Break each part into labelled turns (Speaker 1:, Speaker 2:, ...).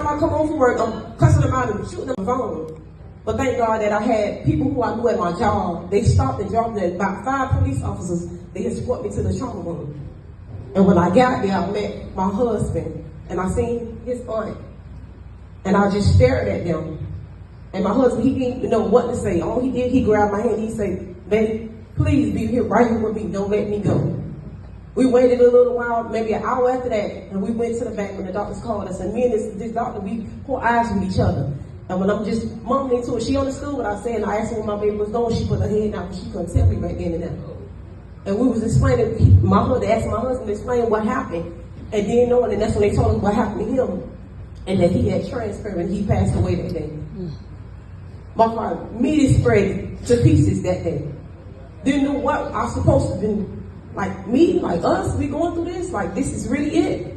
Speaker 1: I come home from work, I'm cussing them out and shooting them phone. But thank God that I had people who I knew at my job. They stopped and dropped me. About 5 police officers. They escorted me to the trauma room. And when I got there, I met my husband. And I seen his aunt. And I just stared at them. And my husband, he didn't even know what to say. All he did, he grabbed my hand. He said, baby, please be here right here with me. Don't let me go. We waited a little while, maybe an hour after that, and we went to the back when the doctors called us. And me and this doctor, we put eyes with each other. And when I'm just mumbling to her, she understood what I said. And I asked her where my baby was going. She put her head down, but she couldn't tell me right then and there. And we was explaining, my mother asked my husband to explain what happened. And then knowing, and that's when they told him what happened to him. And that he had transferred and he passed away that day. My heart immediately spread to pieces that day. Didn't know what I was supposed to do. Like me, like us, we going through this, like this is really it.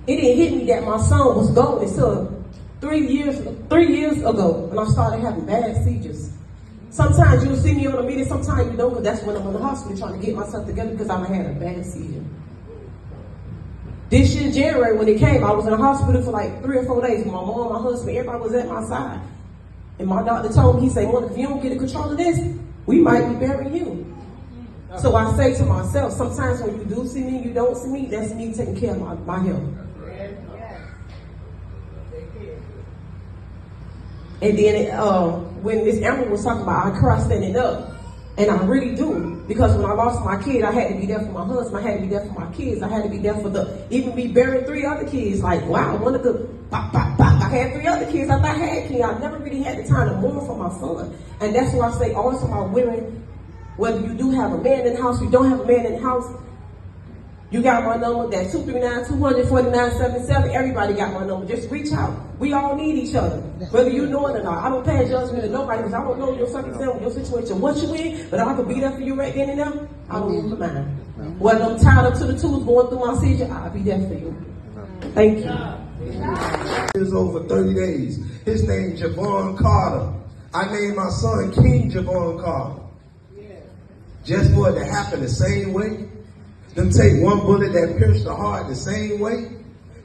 Speaker 1: It didn't hit me that my son was gone until 3 years ago when I started having bad seizures. Sometimes you'll see me on the media, sometimes you don't, because that's when I'm in the hospital trying to get myself together because I had a bad seizure. This year, January, when it came, I was in the hospital for like 3 or 4 days. My mom, my husband, everybody was at my side. And my doctor told me, he said, well, if you don't get in control of this, we might be burying you. So I say to myself, sometimes when you do see me, you don't see me, that's me taking care of my health. And then when Miss Amber was talking about I cry standing up, and I really do, because when I lost my kid, I had to be there for my husband, I had to be there for my kids, I had to be there for even me burying 3 other kids. Like, wow, one of the, I had 3 other kids after I had kids. I never really had the time to mourn for my son. And that's why I say also my women, whether you do have a man in the house, you don't have a man in the house, you got my number, that's 239-200-4977. Everybody got my number. Just reach out. We all need each other, whether you know it or not. I don't pass judgment to nobody because I don't know your circumstance, your situation, what you in, but I could be there for you right then and there. I don't lose my mind. Whether I'm tied up to the tools going through my seizure, I'll be there for you. Thank you.
Speaker 2: It's over 30 days. His name is Javon Carter. I named my son King Javon Carter. Just for it to happen the same way. Them take one bullet that pierced the heart the same way.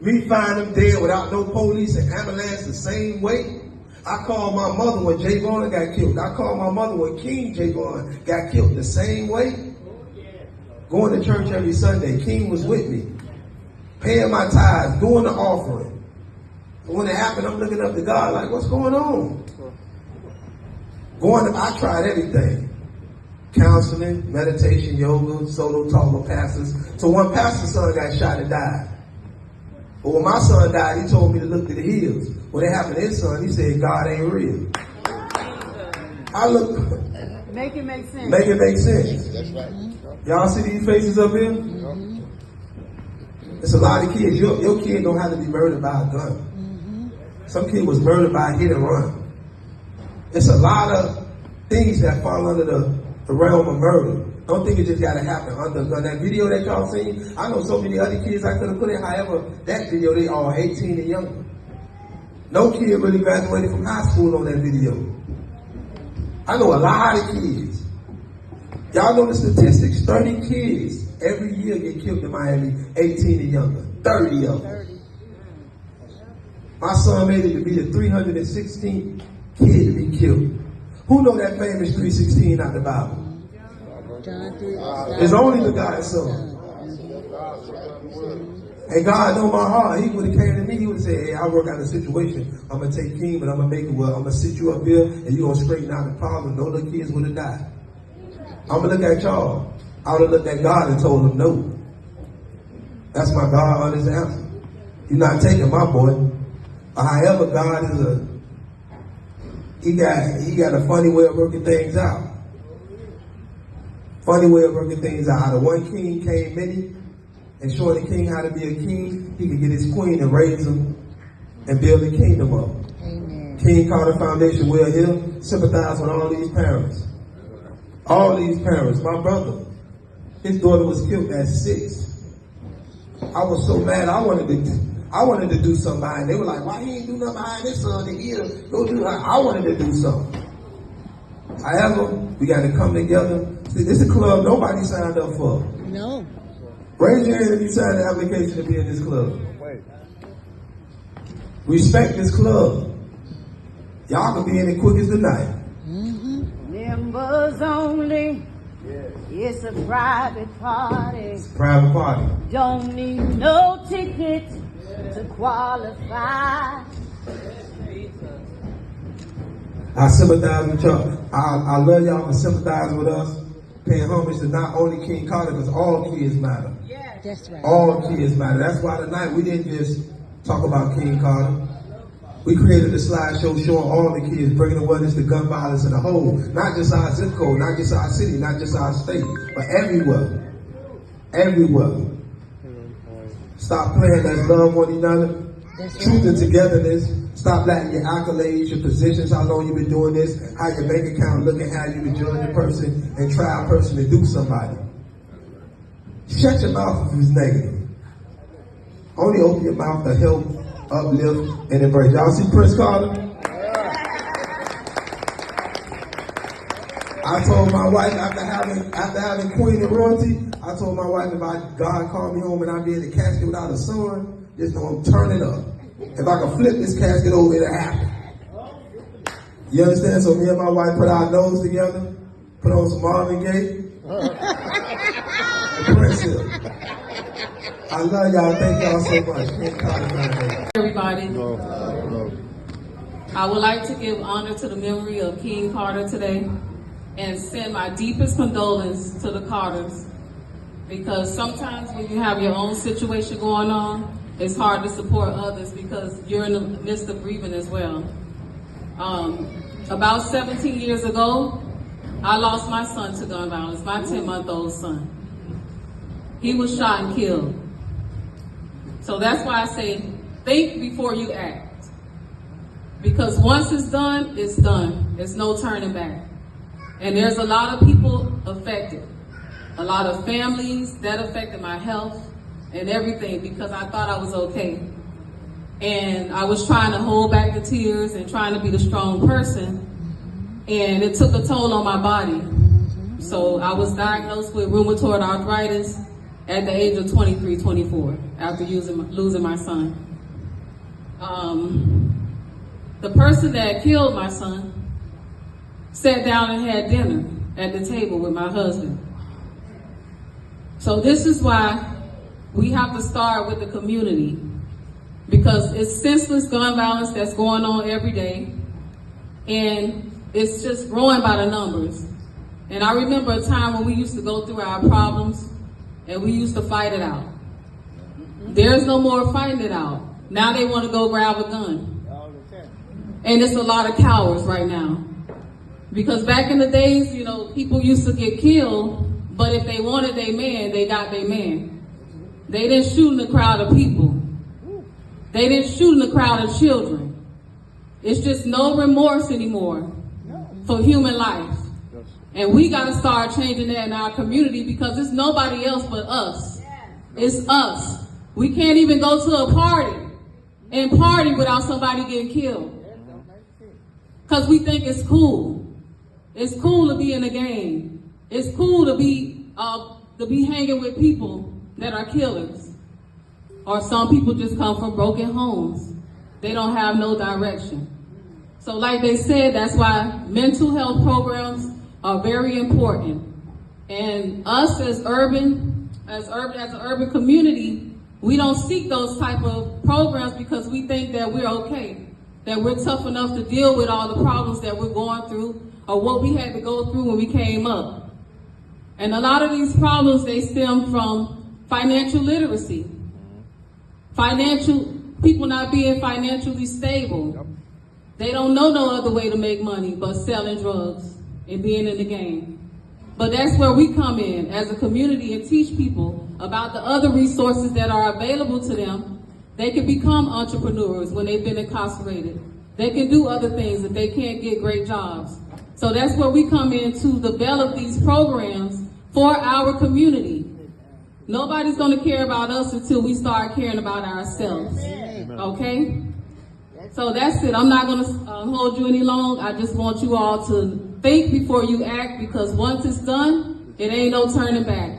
Speaker 2: Me find him dead without no police and ambulance the same way. I called my mother when Javon got killed. I called my mother when King Javon got killed the same way. Going to church every Sunday. King was with me. Paying my tithes, doing the offering. And when it happened, I'm looking up to God like, what's going on? I tried everything. Counseling, meditation, yoga, solo talk with pastors. So one pastor's son got shot and died. But when my son died, he told me to look to the hills. When it happened to his son, he said, God ain't real. I look.
Speaker 3: Make it make sense.
Speaker 2: Make it make sense. That's right. Y'all see these faces up here? It's a lot of kids. Your kid don't have to be murdered by a gun. Some kid was murdered by a hit and run. It's a lot of things that fall under the realm of murder. Don't think it just gotta happen under a gun. That video that y'all seen, I know so many other kids I could have put in. However, that video, they all 18 and younger. No kid really graduated from high school on that video. I know a lot of kids. Y'all know the statistics, 30 kids every year get killed in Miami, 18 and younger. 30 of them. My son made it to be the 316th kid to be killed. Who know that famous 316 out the Bible? It's only the God's son. And God know my heart. He would have came to me, he would have said, hey, I work out a situation. I'm going to take King, but I'm going to make it well. I'm going to sit you up here, and you're going to straighten out the problem. No little kids would have died. I'm going to look at y'all. I would have looked at God and told him no. That's my God honest answer. You're not taking my boy. However, God is he got a funny way of working things out. Funny way of working things out. Out of one king came many, and showing the king how to be a king, he could get his queen and raise him and build the kingdom up. Amen. King Carter Foundation, Will Hill, sympathize with all these parents. All these parents. My brother, his daughter was killed at 6. I was so mad. I wanted to do something behind. They were like, why he ain't do nothing behind this son? Go do that. I wanted to do something. However, we got to come together. See, this is a club nobody signed up for.
Speaker 3: No.
Speaker 2: Raise your hand if you signed the application to be in this club. Respect this club. Y'all can be in it quick as the night.
Speaker 3: Members only. It's a private party.
Speaker 2: It's a private party.
Speaker 3: Don't need no ticket to qualify.
Speaker 2: I sympathize with y'all. I love y'all for sympathizing with us, paying homage to not only King Carter, because all kids matter.
Speaker 3: Yeah, that's right.
Speaker 2: All kids matter. That's why tonight we didn't just talk about King Carter. We created a slideshow showing all the kids, bringing awareness to gun violence in the whole, not just our zip code, not just our city, not just our state, but everywhere. Everywhere. Stop playing, let's love one another. Truth and togetherness. Stop letting your accolades, your positions, how long you've been doing this, how your bank account looking, how you been judging a person and try a person to do somebody. Shut your mouth if it's negative. Only open your mouth to help, uplift, and embrace. Y'all see Prince Carter? I told my wife after having Queen and royalty, I told my wife if God called me home and I'd be in the casket without a son, just know I'm turning up. If I can flip this casket over, it'll happen. You understand? So me and my wife put our nose together, put on some Marvin Gaye, and Prince Hill. I love y'all. Thank y'all so much.
Speaker 4: Everybody, I would like to give honor to the memory of King Carter today and send my deepest condolence to the Carters, because sometimes when you have your own situation going on, it's hard to support others because you're in the midst of grieving as well. About 17 years ago, I lost my son to gun violence, my 10-month-old son. He was shot and killed. So that's why I say, think before you act. Because once it's done, it's done. There's no turning back. And there's a lot of people affected. A lot of families, that affected my health and everything because I thought I was okay. And I was trying to hold back the tears and trying to be the strong person. And it took a toll on my body. So I was diagnosed with rheumatoid arthritis at the age of 23, 24, after losing my son. The person that killed my son sat down and had dinner at the table with my husband. So this is why we have to start with the community, because it's senseless gun violence that's going on every day, and it's just growing by the numbers. And I remember a time when we used to go through our problems and we used to fight it out. There's no more fighting it out. Now they want to go grab a gun. And it's a lot of cowards right now. Because back in the days, you know, people used to get killed, but if they wanted their man, they got their man. They didn't shoot in a crowd of people. They didn't shoot in a crowd of children. It's just no remorse anymore for human life. And we got to start changing that in our community, because it's nobody else but us. It's us. We can't even go to a party and party without somebody getting killed. Because we think it's cool. It's cool to be in a gang. It's cool to be hanging with people that are killers. Or some people just come from broken homes. They don't have no direction. So like they said, that's why mental health programs are very important. And us as an urban community, we don't seek those type of programs because we think that we're okay, that we're tough enough to deal with all the problems that we're going through or what we had to go through when we came up. And a lot of these problems, they stem from financial literacy. People not being financially stable. They don't know no other way to make money but selling drugs and being in the game. But that's where we come in as a community and teach people about the other resources that are available to them. They can become entrepreneurs when they've been incarcerated. They can do other things if they can't get great jobs. So that's where we come in to develop these programs for our community. Nobody's going to care about us until we start caring about ourselves. Okay? So that's it. I'm not going to hold you any long. I just want you all to think before you act, because once it's done, it ain't no turning back.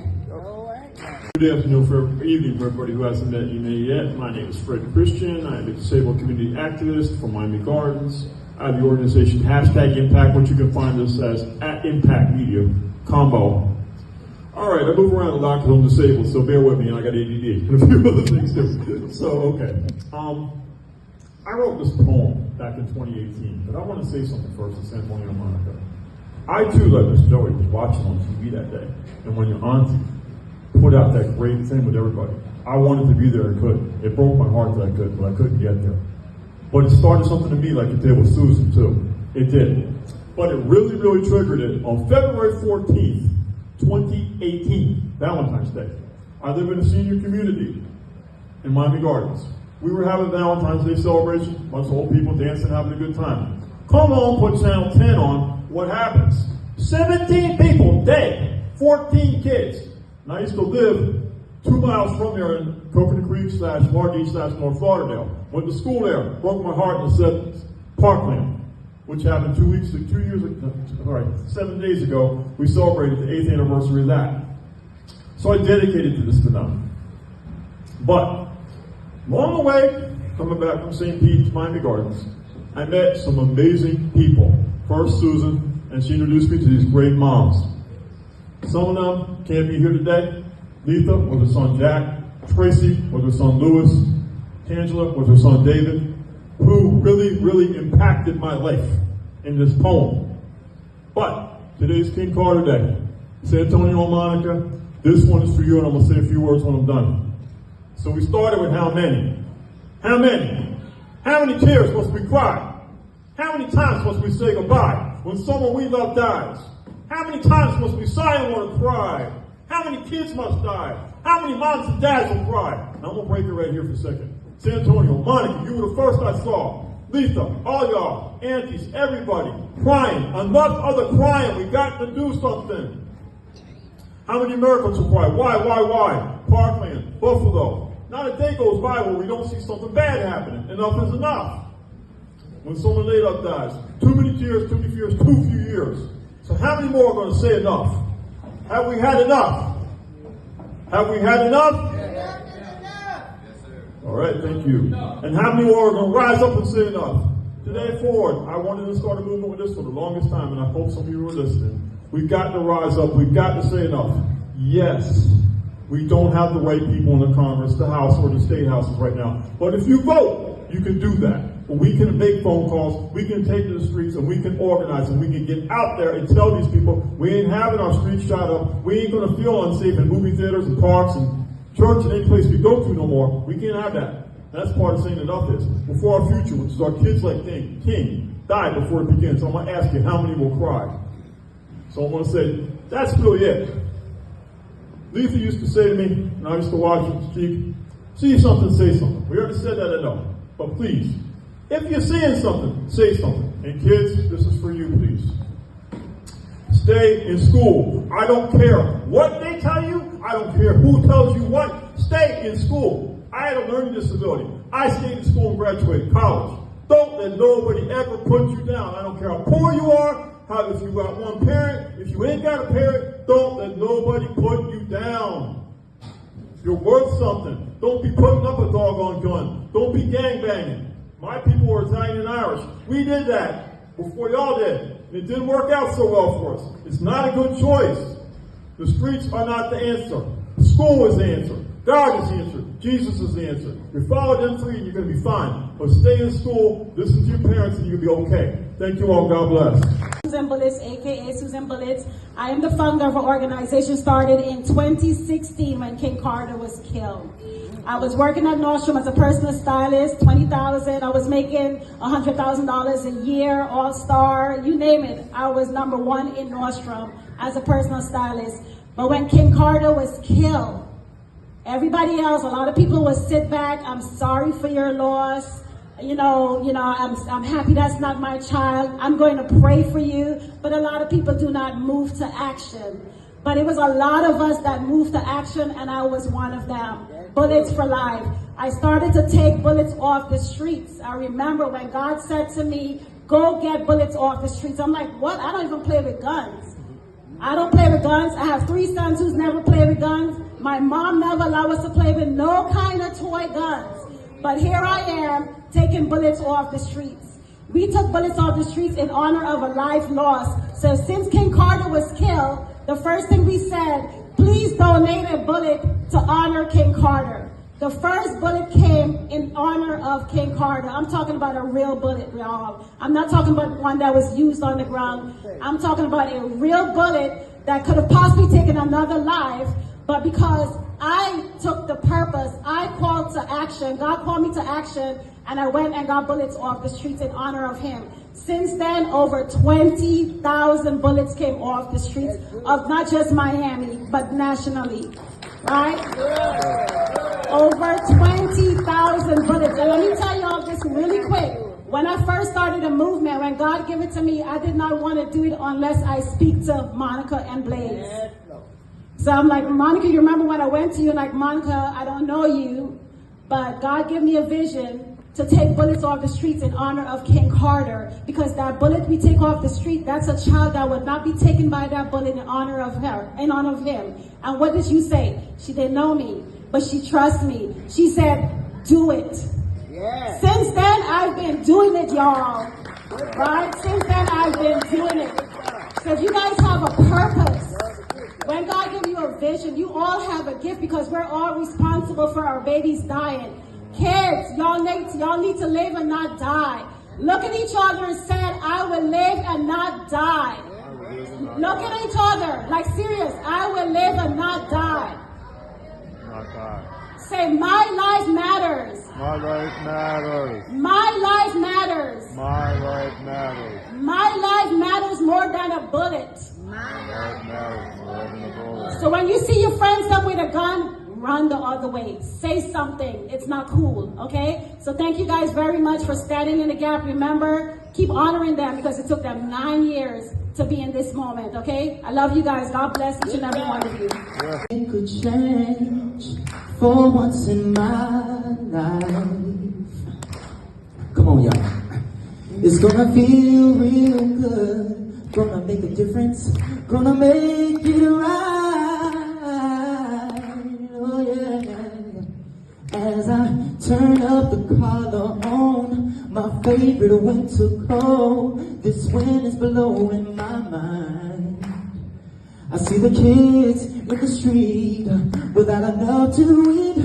Speaker 5: Good afternoon for evening for everybody who hasn't met me yet. My name is Fred Christian. I am a disabled community activist from Miami Gardens. I have the organization #Impact, which you can find us as @Impact Media Combo. All right, I move around a lot because I'm disabled, so bear with me. And I got ADD and a few other things too. So okay, I wrote this poem back in 2018, but I want to say something first to San Antonio, Monica. I too, like Mr. Joey, was watching on TV that day, and when your auntie put out that great thing with everybody, I wanted to be there and couldn't. It broke my heart that I couldn't, but I couldn't get there. But it started something to me like it did with Susan too. It did. But it really, really triggered it on February 14th, 2018, Valentine's Day. I live in a senior community in Miami Gardens. We were having Valentine's Day celebration, bunch of old people dancing, having a good time. Come on, put Channel 10 on, what happens? 17 people dead, 14 kids. And I used to live 2 miles from there in Coconut Creek / Margate / North Lauderdale. Went to school there, broke my heart and said Parkland, which happened 7 days ago. We celebrated the 8th anniversary of that. So I dedicated to this to them. But along the way, coming back from St. Pete's, Miami Gardens, I met some amazing people. First Susan, and she introduced me to these great moms. Some of them can't be here today. Letha with her son Jack, Tracy with her son Lewis, Angela with her son David, who really, really impacted my life in this poem. But today's King Carter Day. San Antonio, Monica, this one is for you, and I'm going to say a few words when I'm done. So we started with how many? How many? How many tears must we cry? How many times must we say goodbye when someone we love dies? How many times must we sigh and want to cry? How many kids must die? How many moms and dads will cry? Now I'm going to break it right here for a second. San Antonio, Monica, you were the first I saw. Letha, all y'all, aunties, everybody, crying. Enough of the crying. We got to do something. How many Americans will cry? Why? Parkland, Buffalo. Not a day goes by where we don't see something bad happening. Enough is enough. When someone laid up dies, too many tears, too many fears, too few years. So how many more are going to say enough? Have we had enough? Have we had enough? All right, thank you. And how many more are going to rise up and say enough? Today forward, I wanted to start a movement with this for the longest time, and I hope some of you are listening. We've got to rise up. We've got to say enough. Yes, we don't have the right people in the Congress, the House, or the state houses right now. But if you vote, you can do that. We can make phone calls, we can take to the streets, and we can organize, and we can get out there and tell these people we ain't having our streets shot up, we ain't going to feel unsafe in movie theaters and parks and church and any place we go to no more. We can't have that. That's part of saying enough is. Before our future, which is our kids like King, die before it begins. So I'm going to ask you, how many will cry? So I'm going to say, that's really it. Letha used to say to me, and I used to watch her speak, see something, say something. We already said that enough, but please, if you're seeing something, say something. And kids, this is for you, please. Stay in school. I don't care what they tell you. I don't care who tells you what. Stay in school. I had a learning disability. I stayed in school and graduated college. Don't let nobody ever put you down. I don't care how poor you are, how if you got one parent, if you ain't got a parent, don't let nobody put you down. You're worth something. Don't be putting up a doggone gun. Don't be gangbanging. My people were Italian and Irish. We did that before y'all did. It didn't work out so well for us. It's not a good choice. The streets are not the answer. School is the answer. God is the answer. Jesus is the answer. You follow them three and you're going to be fine. But stay in school, listen to your parents, and you'll be okay. Thank you all. God bless.
Speaker 6: Susan Bullets, aka Susan Bullets. I am the founder of an organization started in 2016 when King Carter was killed. I was working at Nordstrom as a personal stylist, $20,000. I was making $100,000 a year, all-star, you name it. I was #1 in Nordstrom as a personal stylist. But when King Carter was killed, everybody else, a lot of people would sit back. I'm sorry for your loss. I'm happy that's not my child. I'm going to pray for you. But a lot of people do not move to action. But it was a lot of us that moved to action, and I was one of them. Bullets for life. I started to take bullets off the streets. I remember when God said to me, go get bullets off the streets. I'm like, what? I don't even play with guns. I don't play with guns. I have 3 sons who's never played with guns. My mom never allowed us to play with no kind of toy guns. But here I am, taking bullets off the streets. We took bullets off the streets in honor of a life lost. So since King Carter was killed, the first thing we said, please donate a bullet to honor King Carter. The first bullet came in honor of King Carter. I'm talking about a real bullet, y'all. I'm not talking about one that was used on the ground. I'm talking about a real bullet that could have possibly taken another life, but because I took the purpose, I called to action, God called me to action, and I went and got bullets off the streets in honor of him. Since then, over 20,000 bullets came off the streets of not just Miami, but nationally, right? Over 20,000 bullets. And let me tell y'all this really quick. When I first started the movement, when God gave it to me, I did not want to do it unless I speak to Monica and Blaze. So I'm like, Monica, you remember when I went to you? Like, Monica, I don't know you, but God gave me a vision to take bullets off the streets in honor of King Carter, because that bullet we take off the street, that's a child that would not be taken by that bullet in honor of her, in honor of him. And what did you say? She didn't know me, but she trusts me. She said, do it. Yeah. Since then, I've been doing it, y'all. Right? Since then, I've been doing it. So if you guys have a purpose, when God gives you a vision, you all have a gift, because we're all responsible for our babies dying. Kids, y'all need to live and not die. Look at each other and say, I will live and not die. Look at each other, like serious, I will live and not die. Say, my life matters.
Speaker 7: My life matters.
Speaker 6: My life matters.
Speaker 7: My life matters.
Speaker 6: My life matters more than a bullet.
Speaker 7: My life matters more than a bullet.
Speaker 6: So when you see your friends up with a gun, run the other way. Say something. It's not cool, okay? So thank you guys very much for standing in the gap. Remember, keep honoring them, because it took them 9 years to be in this moment, okay? I love you guys. God bless each and every one of you.
Speaker 8: It could change for once in my life. Come on, y'all. It's gonna feel real good. Gonna make a difference. Gonna make it right. Oh, yeah. As I turn up the collar on my favorite winter coat, this wind is blowing my mind. I see the kids in the street without enough to eat.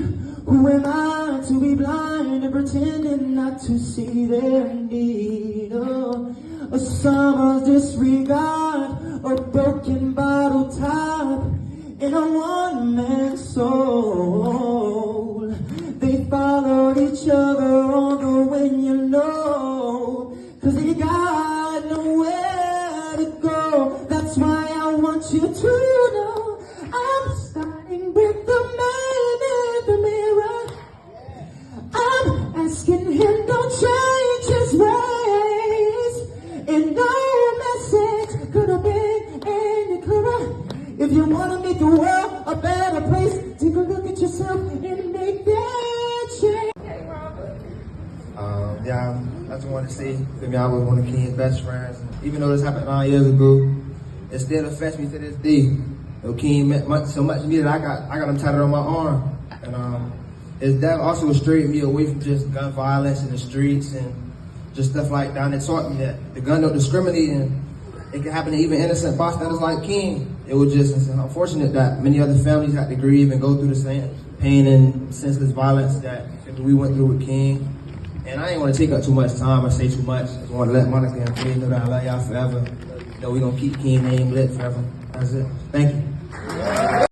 Speaker 8: Who am I to be blind and pretending not to see their need? Oh, a summer's disregard, a broken bottle top, in a one-man soul. They followed each other on the wind, you know, 'cause they got nowhere to go. That's why I want you to know I'm starting with the man in the mirror. I'm asking him, don't change his ways. And no message could have been any clearer. If you want to make the world a better place, take a look at yourself and make that change.
Speaker 9: Yeah, I just want to say, I was one of King's best friends. Even though this happened 9 years ago, it still affects me to this day. King meant so much to me that I got him tatted on my arm. And his death also strayed me away from just gun violence in the streets and just stuff like that. And it taught me that the gun don't discriminate, and it can happen to even innocent bystanders like King. It was just unfortunate that many other families had to grieve and go through the same pain and senseless violence that we went through with King. And I ain't want to take up too much time or say too much. I just want to let Monica and King know that I love y'all forever. You know, we're going to keep King's name lit forever. That's it. Thank you.